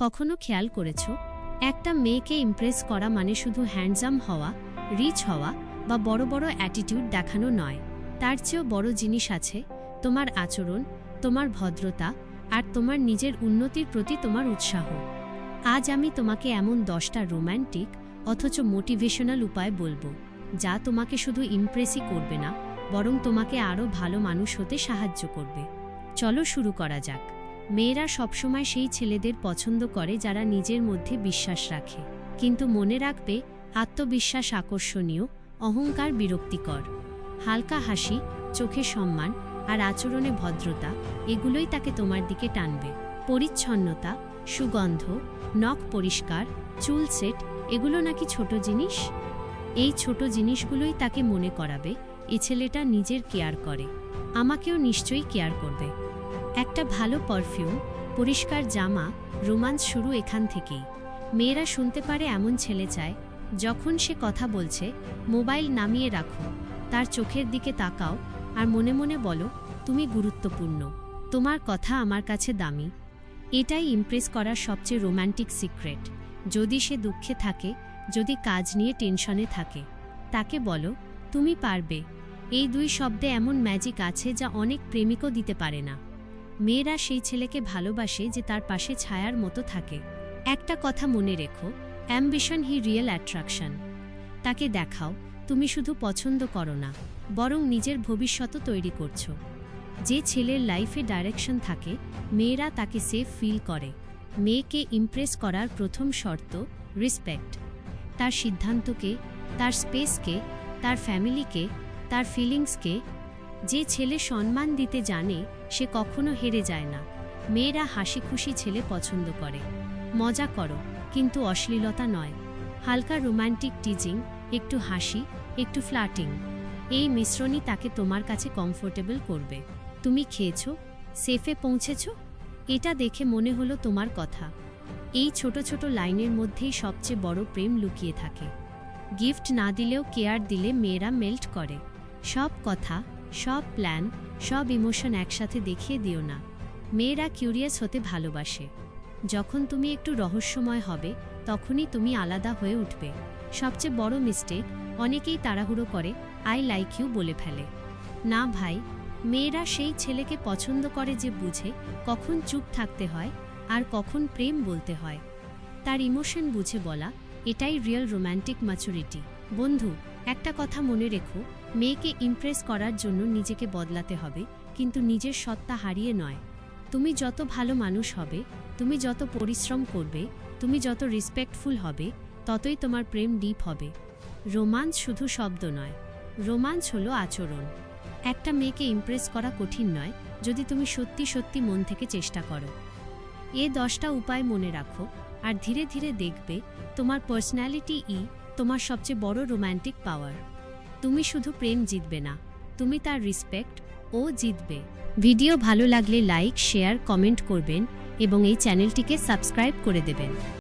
কখনো খেয়াল করেছো একটা মেয়েকে ইমপ্রেস করা মানে শুধু হ্যান্ডসাম হওয়া, রিচ হওয়া বা বড় বড় অ্যাটিটিউড দেখানো নয়। তার চেয়েও বড় জিনিস আছে তোমার আচরণ, তোমার ভদ্রতা আর তোমার নিজের উন্নতির প্রতি তোমার উৎসাহ। আজ আমি তোমাকে এমন 10টা রোম্যান্টিক অথচ মোটিভেশনাল উপায় বলবো, যা তোমাকে শুধু ইমপ্রেসই করবে না, বরং তোমাকে আরও ভালো মানুষ হতে সাহায্য করবে। চলো শুরু করা যাক। মেয়েরা সবসময় সেই ছেলেদের পছন্দ করে যারা নিজের মধ্যে বিশ্বাস রাখে। কিন্তু মনে রাখবে, আত্মবিশ্বাস আকর্ষণীয়, অহংকার বিরক্তিকর। হালকা হাসি, চোখে সম্মান আর আচরণে ভদ্রতা, এগুলোই তাকে তোমার দিকে টানবে। পরিচ্ছন্নতা, সুগন্ধ, নখ পরিষ্কার, চুল সেট, এগুলো নাকি ছোট জিনিস? এই ছোট জিনিসগুলোই তাকে মনে করাবে এ ছেলেটা নিজের কেয়ার করে, আমাকেও নিশ্চয়ই কেয়ার করবে। একটা ভালো পারফিউম, পরিষ্কার জামা, রোমান্স শুরু এখান থেকেই। মেয়েরা শুনতে পারে এমন ছেলে চায়, যখন সে কথা বলছে মোবাইল নামিয়ে রাখো, তার চোখের দিকে তাকাও আর মনে মনে বলো, তুমি গুরুত্বপূর্ণ, তোমার কথা আমার কাছে দামি। এটাই ইমপ্রেস করার সবচেয়ে রোম্যান্টিক সিক্রেট। যদি সে দুঃখে থাকে, যদি কাজ নিয়ে টেনশনে থাকে, তাকে বলো, তুমি পারবে। এই 2 শব্দে এমন ম্যাজিক আছে যা অনেক প্রেমিকও দিতে পারে না। মেয়েরা সেই ছেলেকে ভালোবাসে যে তার পাশে ছায়ার মতো থাকে। একটা কথা মনে রেখো, অ্যাম্বিশন হি রিয়েল অ্যাট্রাকশন। তাকে দেখাও তুমি শুধু পছন্দ করো না, বরং নিজের ভবিষ্যতও তৈরি করছো। যে ছেলের লাইফে ডাইরেকশন থাকে, মেয়েরা তাকে সেফ ফিল করে। মেয়েকে ইমপ্রেস করার প্রথম শর্ত রেসপেক্ট। তার সিদ্ধান্তকে, তার স্পেসকে, তার ফ্যামিলিকে, তার ফিলিংসকে। যে ছেলে সম্মান দিতে জানে, সে কখনো হেরে যায় না। মেয়েরা হাসি খুশি ছেলে পছন্দ করে। মজা করো, কিন্তু অশ্লীলতা নয়। হালকা রোম্যান্টিক টিজিং, একটু হাসি, একটু ফ্লার্টিং, এই মিশ্রণই তাকে তোমার কাছে কমফোর্টেবল করবে। তুমি খেয়েছো, সেফে পৌঁছেছো, এটা দেখে মনে হলো তোমার কথা। এই ছোট ছোট লাইনের মধ্যেই সবচেয়ে বড় প্রেম লুকিয়ে থাকে। গিফট না দিলেও কেয়ার দিলে মেয়েরা মেল্ট করে। সব কথা, সব প্ল্যান, সব ইমোশন একসাথে দেখিয়ে দিও না। মেয়েরা কিউরিয়াস হতে ভালোবাসে। যখন তুমি একটু রহস্যময় হবে, তখনই তুমি আলাদা হয়ে উঠবে। সবচেয়ে বড় মিস্টেক, অনেকেই তাড়াহুড়ো করে আই লাইক ইউ বলে ফেলে। না ভাই, মেয়েরা সেই ছেলেকে পছন্দ করে যে বুঝে কখন চুপ থাকতে হয় আর কখন প্রেম বলতে হয়। তার ইমোশন বুঝে বলা, এটাই রিয়েল রোম্যান্টিক ম্যাচুরিটি। বন্ধু, একটা কথা মনে রেখো, মেয়েকে ইমপ্রেস করার জন্য নিজেকে বদলাতে হবে, কিন্তু নিজের সত্তা হারিয়ে নয়। তুমি যত ভালো মানুষ হবে, তুমি যত পরিশ্রম করবে, তুমি যত রেসপেক্টফুল হবে, ততই তোমার প্রেম ডিপ হবে। রোমান্স শুধু শব্দ নয়, রোমান্স হলো আচরণ। একটা মেয়েকে ইমপ্রেস করা কঠিন নয়, যদি তুমি সত্যি সত্যি মন থেকে চেষ্টা করো। এ 10টা উপায় মনে রাখো, আর ধীরে ধীরে দেখবে তোমার পার্সোনালিটি তোমার সবচেয়ে বড় রোম্যান্টিক পাওয়ার। তুমি শুধু প্রেম জিতবে না, তুমি তার রেসপেক্ট ও জিতবে। ভিডিও ভালো লাগলে লাইক, শেয়ার, কমেন্ট করবেন এবং এই চ্যানেলটিকে সাবস্ক্রাইব করে দেবেন।